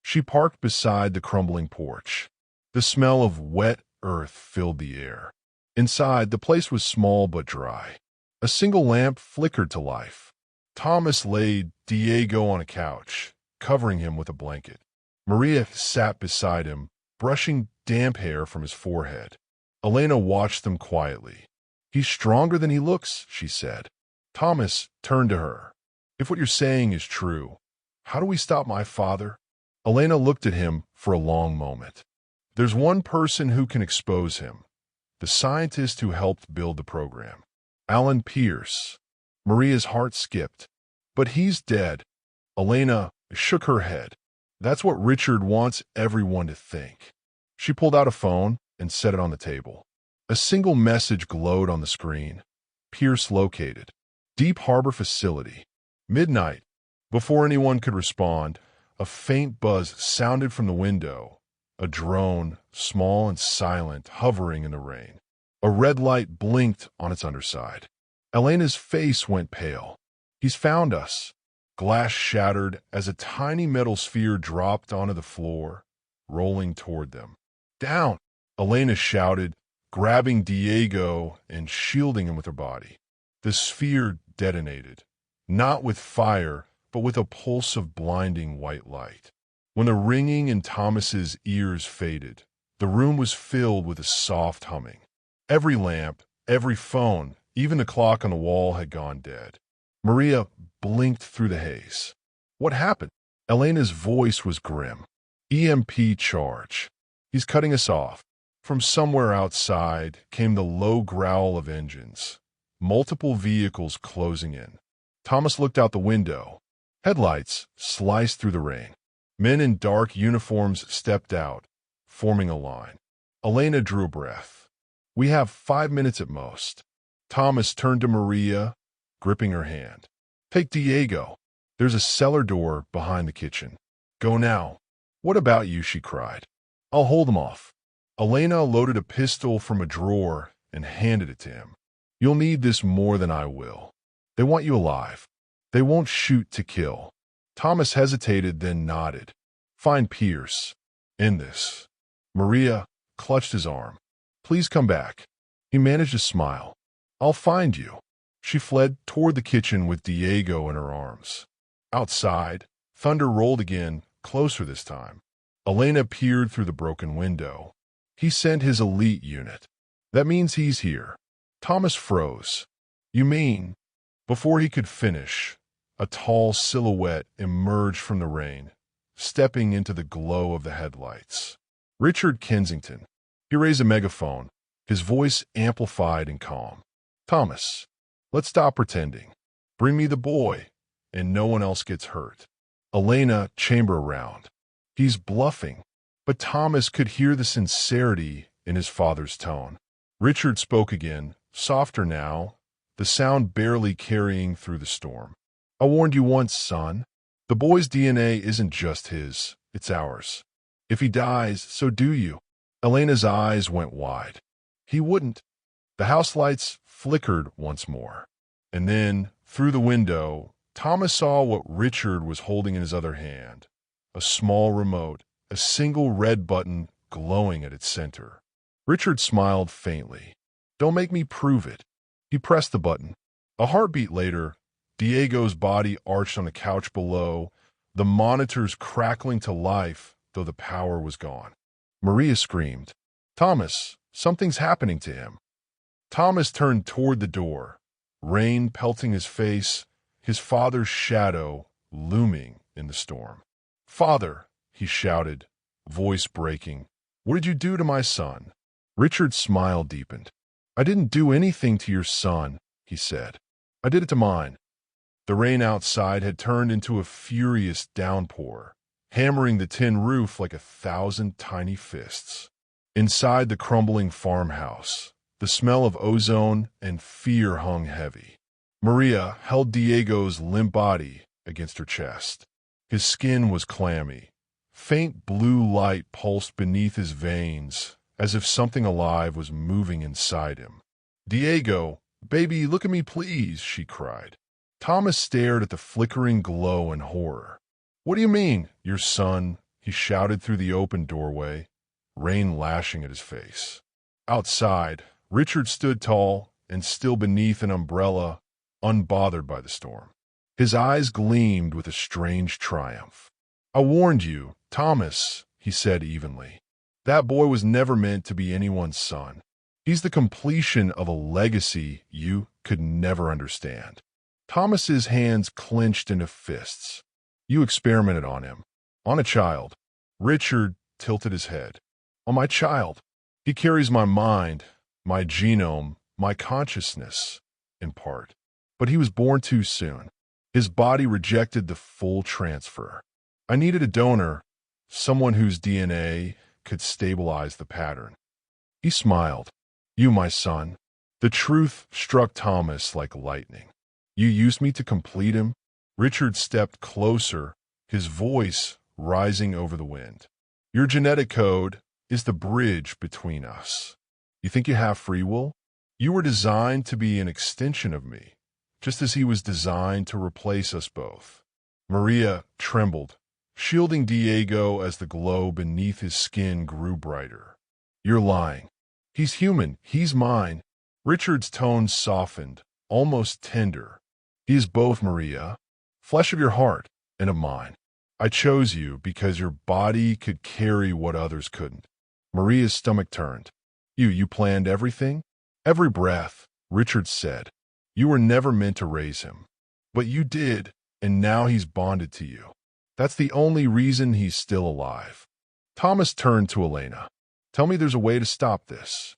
She parked beside the crumbling porch. The smell of wet earth filled the air. Inside, the place was small but dry. A single lamp flickered to life. Thomas laid Diego on a couch, covering him with a blanket. Maria sat beside him, brushing damp hair from his forehead. Elena watched them quietly. He's stronger than he looks, she said. Thomas turned to her. If what you're saying is true, how do we stop my father? Elena looked at him for a long moment. There's one person who can expose him. The scientist who helped build the program. Alan Pierce. Maria's heart skipped. But he's dead. Elena shook her head. That's what Richard wants everyone to think. She pulled out a phone and set it on the table. A single message glowed on the screen. Pierce located. Deep Harbor Facility. Midnight. Before anyone could respond, a faint buzz sounded from the window. A drone, small and silent, hovering in the rain. A red light blinked on its underside. Elena's face went pale. He's found us. Glass shattered as a tiny metal sphere dropped onto the floor, rolling toward them. Down! Elena shouted, grabbing Diego and shielding him with her body. The sphere detonated, not with fire, but with a pulse of blinding white light. When the ringing in Thomas's ears faded, the room was filled with a soft humming. Every lamp, every phone, even the clock on the wall had gone dead. Maria blinked through the haze. What happened? Elena's voice was grim. EMP charge. He's cutting us off. From somewhere outside came the low growl of engines. Multiple vehicles closing in. Thomas looked out the window. Headlights sliced through the rain. Men in dark uniforms stepped out, forming a line. Elena drew a breath. We have 5 minutes at most. Thomas turned to Maria, gripping her hand. Take Diego. There's a cellar door behind the kitchen. Go now. What about you? She cried. I'll hold them off. Elena loaded a pistol from a drawer and handed it to him. You'll need this more than I will. They want you alive. They won't shoot to kill. Thomas hesitated, then nodded. Find Pierce. End this. Maria clutched his arm. Please come back. He managed a smile. I'll find you. She fled toward the kitchen with Diego in her arms. Outside, thunder rolled again, closer this time. Elena peered through the broken window. He sent his elite unit. That means he's here. Thomas froze. You mean? Before he could finish, a tall silhouette emerged from the rain, stepping into the glow of the headlights. Richard Kensington. He raised a megaphone, his voice amplified and calm. Thomas, let's stop pretending. Bring me the boy, and no one else gets hurt. Elena, chamber around. He's bluffing, but Thomas could hear the sincerity in his father's tone. Richard spoke again, softer now, the sound barely carrying through the storm. I warned you once, son. The boy's DNA isn't just his, it's ours. If he dies, so do you. Elena's eyes went wide. He wouldn't. The house lights flickered once more. And then, through the window, Thomas saw what Richard was holding in his other hand. A small remote, a single red button glowing at its center. Richard smiled faintly. Don't make me prove it. He pressed the button. A heartbeat later, Diego's body arched on the couch below, the monitors crackling to life, though the power was gone. Maria screamed, Thomas, something's happening to him. Thomas turned toward the door, rain pelting his face, his father's shadow looming in the storm. Father, he shouted, voice breaking, what did you do to my son? Richard's smile deepened. I didn't do anything to your son, he said. I did it to mine. The rain outside had turned into a furious downpour, hammering the tin roof like 1,000 tiny fists. Inside the crumbling farmhouse, the smell of ozone and fear hung heavy. Maria held Diego's limp body against her chest. His skin was clammy. Faint blue light pulsed beneath his veins, as if something alive was moving inside him. Diego, baby, look at me please, she cried. Thomas stared at the flickering glow in horror. What do you mean, your son? He shouted through the open doorway, rain lashing at his face. Outside, Richard stood tall and still beneath an umbrella, unbothered by the storm. His eyes gleamed with a strange triumph. I warned you, Thomas, he said evenly. That boy was never meant to be anyone's son. He's the completion of a legacy you could never understand. Thomas's hands clenched into fists. You experimented on him. On a child. Richard tilted his head. On my child. He carries my mind, my genome, my consciousness, in part. But he was born too soon. His body rejected the full transfer. I needed a donor, someone whose DNA could stabilize the pattern. He smiled. You, my son. The truth struck Thomas like lightning. You used me to complete him? Richard stepped closer, his voice rising over the wind. Your genetic code is the bridge between us. You think you have free will? You were designed to be an extension of me, just as he was designed to replace us both. Maria trembled, shielding Diego as the glow beneath his skin grew brighter. You're lying. He's human. He's mine. Richard's tone softened, almost tender. He is both, Maria. Flesh of your heart and of mine. I chose you because your body could carry what others couldn't. Maria's stomach turned. You planned everything? Every breath, Richard said. You were never meant to raise him. But you did, and now he's bonded to you. That's the only reason he's still alive. Thomas turned to Elena. Tell me there's a way to stop this.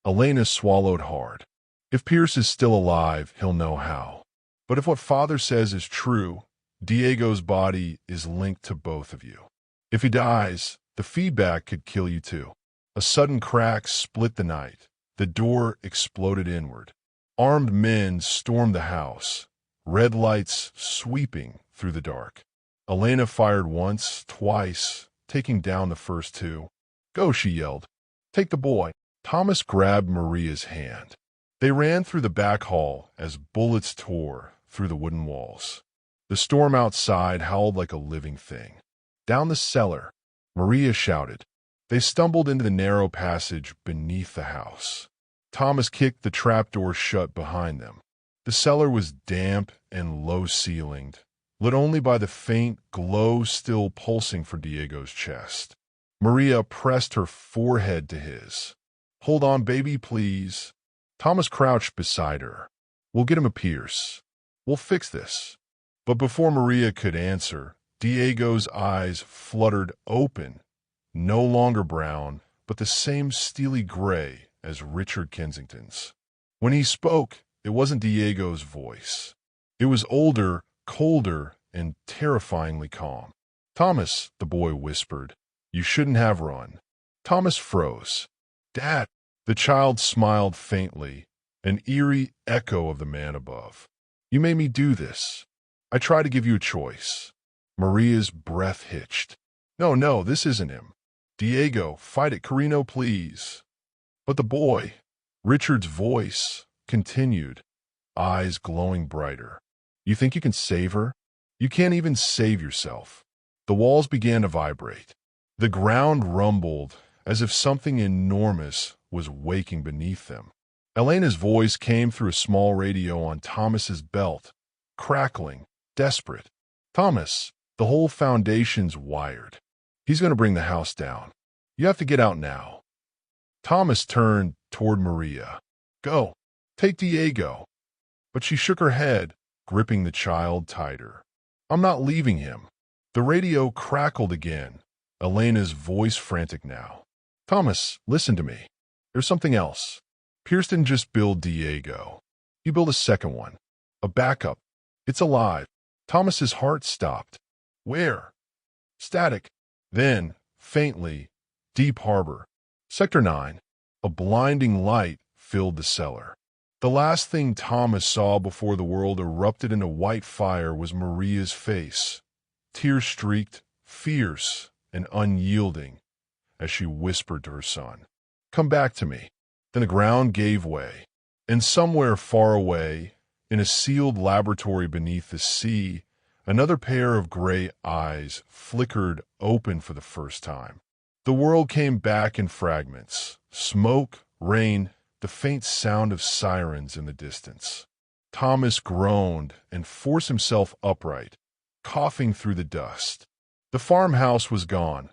Elena swallowed hard. If Pierce is still alive, he'll know how. But if what father says is true, Diego's body is linked to both of you. If he dies, the feedback could kill you too. A sudden crack split the night. The door exploded inward. Armed men stormed the house, red lights sweeping through the dark. Elena fired once, twice, taking down the first two. Go, she yelled. Take the boy. Thomas grabbed Maria's hand. They ran through the back hall as bullets tore through the wooden walls. The storm outside howled like a living thing. Down the cellar, Maria shouted. They stumbled into the narrow passage beneath the house. Thomas kicked the trapdoor shut behind them. The cellar was damp and low-ceilinged, lit only by the faint glow still pulsing for Diego's chest. Maria pressed her forehead to his. Hold on, baby, please. Thomas crouched beside her. We'll get him a pierce. We'll fix this. But before Maria could answer, Diego's eyes fluttered open, no longer brown, but the same steely gray as Richard Kensington's. When he spoke, it wasn't Diego's voice. It was older, colder, and terrifyingly calm. Thomas, the boy whispered, you shouldn't have run. Thomas froze. Dad. The child smiled faintly, an eerie echo of the man above. You made me do this. I tried to give you a choice. Maria's breath hitched. No, this isn't him. Diego, fight it, Carino, please. But the boy, Richard's voice, continued, eyes glowing brighter. You think you can save her? You can't even save yourself. The walls began to vibrate. The ground rumbled as if something enormous was waking beneath them. Elena's voice came through a small radio on Thomas's belt, crackling, desperate. Thomas, the whole foundation's wired. He's going to bring the house down. You have to get out now. Thomas turned toward Maria. Go. Take Diego. But she shook her head, gripping the child tighter. I'm not leaving him. The radio crackled again, Elena's voice frantic now. Thomas, listen to me. There's something else. Pierce didn't just build Diego. He built a second one. A backup. It's alive. Thomas's heart stopped. Where? Static. Then, faintly, Deep Harbor. Sector 9. A blinding light filled the cellar. The last thing Thomas saw before the world erupted into white fire was Maria's face, tear-streaked, fierce, and unyielding, as she whispered to her son, Come back to me. Then the ground gave way, and somewhere far away, in a sealed laboratory beneath the sea, another pair of gray eyes flickered open for the first time. The world came back in fragments, smoke, rain, the faint sound of sirens in the distance. Thomas groaned and forced himself upright, coughing through the dust. The farmhouse was gone,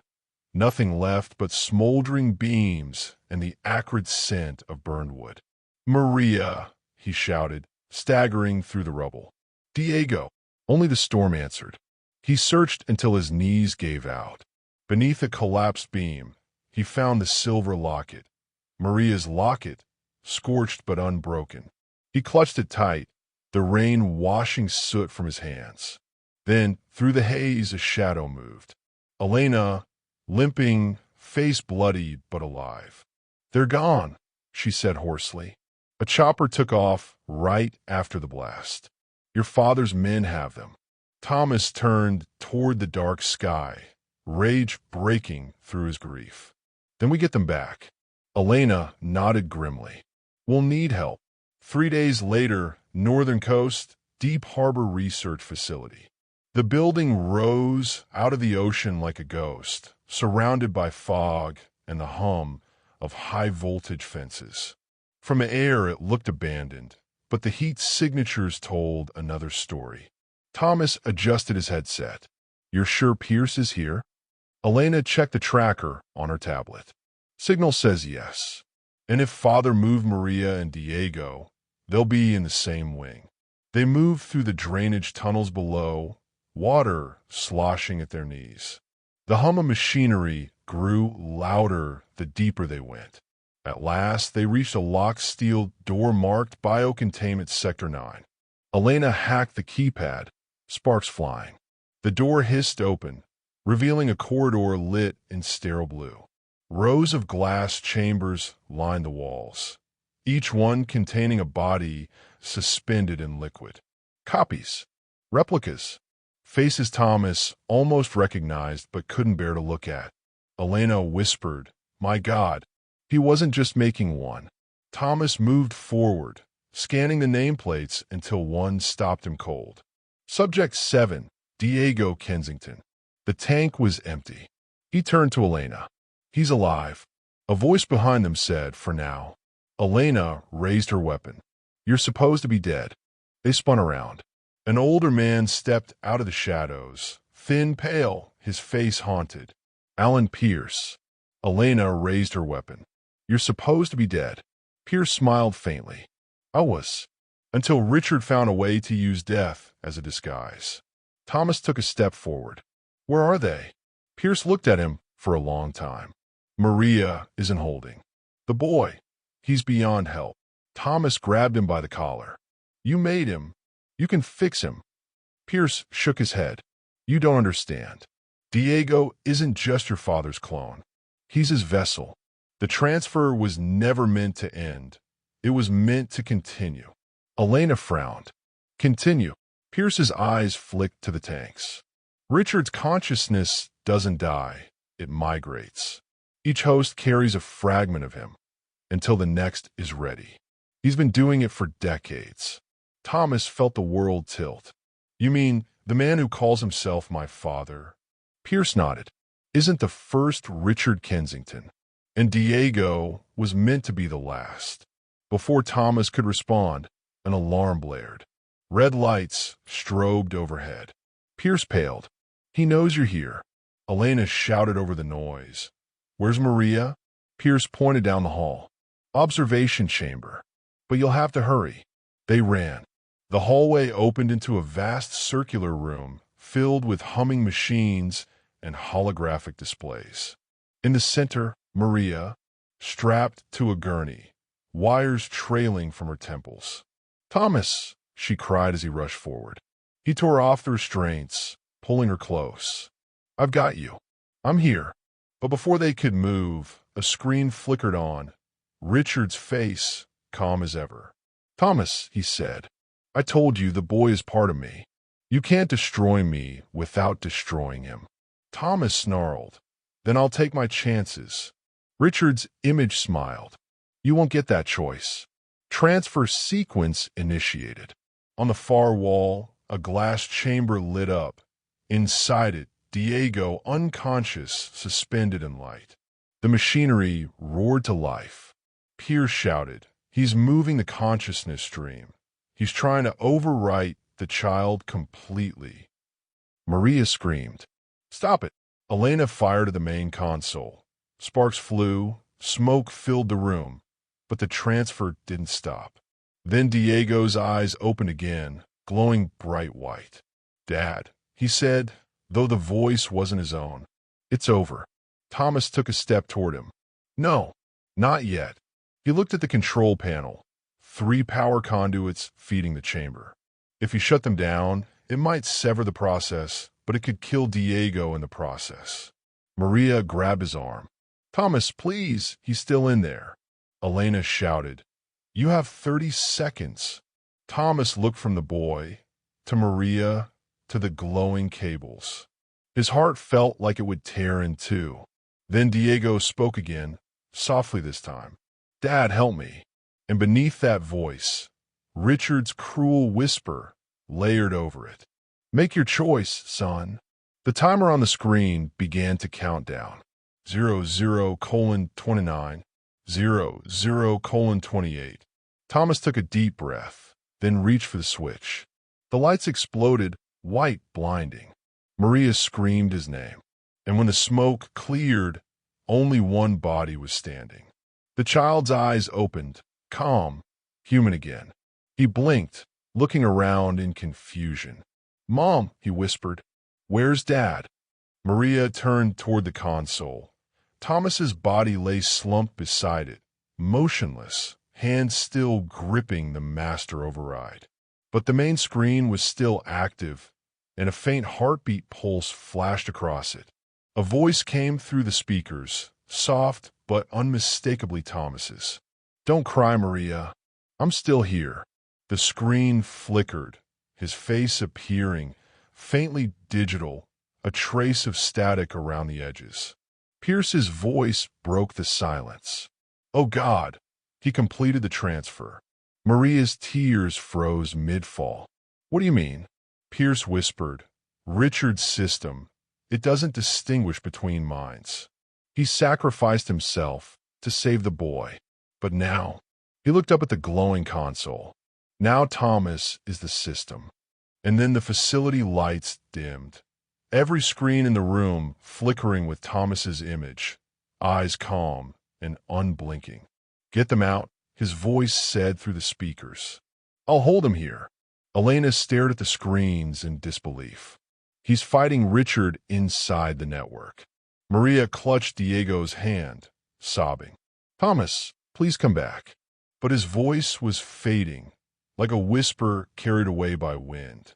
nothing left but smoldering beams and the acrid scent of burned wood. Maria, he shouted, staggering through the rubble. Diego. Only the storm answered. He searched until his knees gave out. Beneath a collapsed beam, he found the silver locket. Maria's locket, scorched but unbroken. He clutched it tight, the rain washing soot from his hands. Then, through the haze, a shadow moved. Elena, limping, face bloody but alive. They're gone, she said hoarsely. A chopper took off right after the blast. Your father's men have them. Thomas turned toward the dark sky, rage breaking through his grief. Then we get them back. Elena nodded grimly. We'll need help. 3 days later, Northern Coast, Deep Harbor Research Facility. The building rose out of the ocean like a ghost, surrounded by fog and the hum of high-voltage fences. From air it looked abandoned, but the heat signatures told another story. Thomas adjusted his headset. You're sure Pierce is here? Elena checked the tracker on her tablet. Signal says yes. And if Father moved Maria and Diego, they'll be in the same wing. They moved through the drainage tunnels below, water sloshing at their knees. The hum of machinery grew louder the deeper they went. At last, they reached a locked steel door marked Biocontainment Sector 9. Elena hacked the keypad, sparks flying. The door hissed open, revealing a corridor lit in sterile blue. Rows of glass chambers lined the walls, each one containing a body suspended in liquid. Copies. Replicas. Faces Thomas almost recognized but couldn't bear to look at. Elena whispered, My God, he wasn't just making one. Thomas moved forward, scanning the nameplates until one stopped him cold. Subject 7, Diego Kensington. The tank was empty. He turned to Elena. He's alive. A voice behind them said, for now. Elena raised her weapon. You're supposed to be dead. They spun around. An older man stepped out of the shadows, thin, pale, his face haunted. Alan Pierce. Elena raised her weapon. You're supposed to be dead. Pierce smiled faintly. I was. Until Richard found a way to use death as a disguise. Thomas took a step forward. Where are they? Pierce looked at him for a long time. Maria isn't holding. The boy. He's beyond help. Thomas grabbed him by the collar. You made him. You can fix him. Pierce shook his head. You don't understand. Diego isn't just your father's clone. He's his vessel. The transfer was never meant to end. It was meant to continue. Elena frowned. Continue. Pierce's eyes flicked to the tanks. Richard's consciousness doesn't die. It migrates. Each host carries a fragment of him until the next is ready. He's been doing it for decades. Thomas felt the world tilt. You mean the man who calls himself my father? Pierce nodded. Isn't the first Richard Kensington. And Diego was meant to be the last. Before Thomas could respond, an alarm blared. Red lights strobed overhead. Pierce paled. He knows you're here. Elena shouted over the noise. Where's Maria? Pierce pointed down the hall. Observation chamber. But you'll have to hurry. They ran. The hallway opened into a vast circular room filled with humming machines and holographic displays. In the center, Maria, strapped to a gurney, wires trailing from her temples. Thomas, she cried as he rushed forward. He tore off the restraints, pulling her close. I've got you. I'm here. But before they could move, a screen flickered on. Richard's face, calm as ever. Thomas, he said, I told you the boy is part of me. You can't destroy me without destroying him. Thomas snarled. Then I'll take my chances. Richard's image smiled. You won't get that choice. Transfer sequence initiated. On the far wall, a glass chamber lit up. Inside it, Diego, unconscious, suspended in light. The machinery roared to life. Pierce shouted. He's moving the consciousness stream. He's trying to overwrite the child completely. Maria screamed. Stop it. Elena fired at the main console. Sparks flew, smoke filled the room, but the transfer didn't stop. Then Diego's eyes opened again, glowing bright white. Dad, he said, though the voice wasn't his own. It's over. Thomas took a step toward him. No, not yet. He looked at the control panel. 3 power conduits feeding the chamber. If he shut them down, it might sever the process, but it could kill Diego in the process. Maria grabbed his arm. Thomas, please, he's still in there. Elena shouted. You have 30 seconds. Thomas looked from the boy, to Maria, to the glowing cables. His heart felt like it would tear in two. Then Diego spoke again, softly this time. Dad, help me. And beneath that voice, Richard's cruel whisper layered over it. Make your choice, son. The timer on the screen began to count down. 00:29, 00:28. Thomas took a deep breath, then reached for the switch. The lights exploded, white, blinding. Maria screamed his name, and when the smoke cleared, only one body was standing. The child's eyes opened, calm, human again. He blinked, looking around in confusion. Mom, he whispered. Where's Dad? Maria turned toward the console. Thomas's body lay slumped beside it, motionless, hands still gripping the master override. But the main screen was still active, and a faint heartbeat pulse flashed across it. A voice came through the speakers, soft but unmistakably Thomas's. Don't cry, Maria. I'm still here. The screen flickered, his face appearing, faintly digital, a trace of static around the edges. Pierce's voice broke the silence. Oh God! He completed the transfer. Maria's tears froze mid-fall. What do you mean? Pierce whispered. Richard's system. It doesn't distinguish between minds. He sacrificed himself to save the boy. But now, he looked up at the glowing console. Now Thomas is the system. And then the facility lights dimmed. Every screen in the room flickering with Thomas's image, eyes calm and unblinking. Get them out, his voice said through the speakers. I'll hold him here. Elena stared at the screens in disbelief. He's fighting Richard inside the network. Maria clutched Diego's hand, sobbing. Thomas, please come back. But his voice was fading, like a whisper carried away by wind.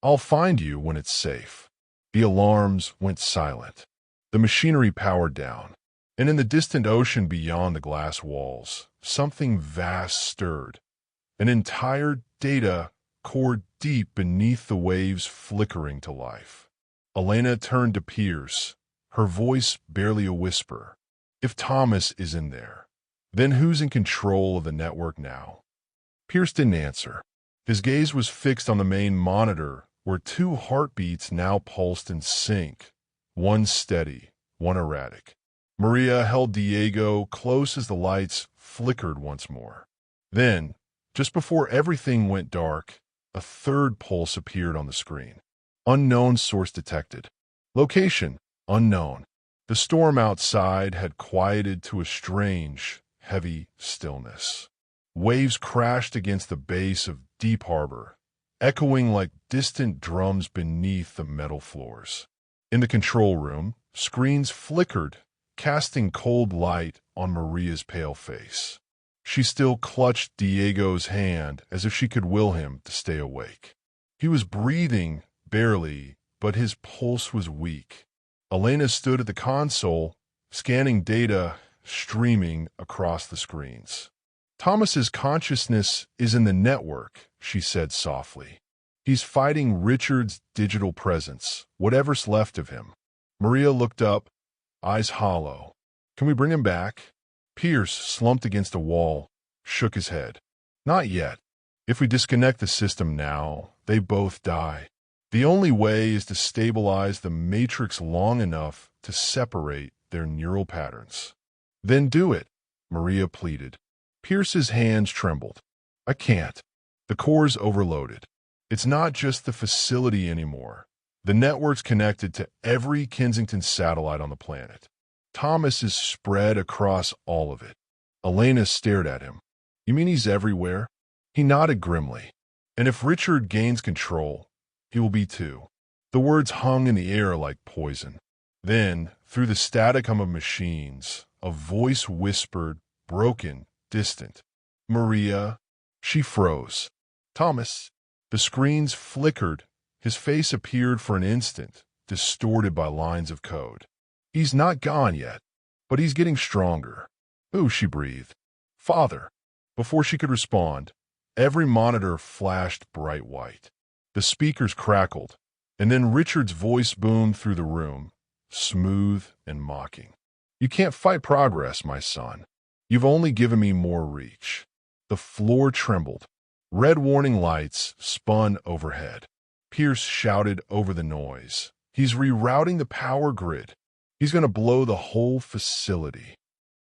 I'll find you when it's safe. The alarms went silent. The machinery powered down. And in the distant ocean beyond the glass walls, something vast stirred. An entire data core deep beneath the waves flickering to life. Elena turned to Pierce, her voice barely a whisper. If Thomas is in there, then who's in control of the network now? Pierce didn't answer. His gaze was fixed on the main monitor, where two heartbeats now pulsed in sync, one steady, one erratic. Maria held Diego close as the lights flickered once more. Then, just before everything went dark, a third pulse appeared on the screen. Unknown source detected. Location, unknown. The storm outside had quieted to a strange, heavy stillness. Waves crashed against the base of Deep Harbor, echoing like distant drums beneath the metal floors. In the control room, screens flickered, casting cold light on Maria's pale face. She still clutched Diego's hand as if she could will him to stay awake. He was breathing, barely, but his pulse was weak. Elena stood at the console, scanning data streaming across the screens. Thomas's consciousness is in the network, she said softly. He's fighting Richard's digital presence, whatever's left of him. Maria looked up, eyes hollow. Can we bring him back? Pierce slumped against a wall, shook his head. Not yet. If we disconnect the system now, they both die. The only way is to stabilize the matrix long enough to separate their neural patterns. Then do it, Maria pleaded. Pierce's hands trembled. I can't. The core's overloaded. It's not just the facility anymore. The network's connected to every Kensington satellite on the planet. Thomas is spread across all of it. Elena stared at him. You mean he's everywhere? He nodded grimly. And if Richard gains control, he will be too. The words hung in the air like poison. Then, through the static hum of machines, a voice whispered, broken, distant. Maria. She froze. Thomas. The screens flickered. His face appeared for an instant, distorted by lines of code. He's not gone yet, but he's getting stronger. Ooh, she breathed. Father. Before she could respond, every monitor flashed bright white. The speakers crackled, and then Richard's voice boomed through the room, smooth and mocking. You can't fight progress, my son. You've only given me more reach. The floor trembled. Red warning lights spun overhead. Pierce shouted over the noise. He's rerouting the power grid. He's going to blow the whole facility.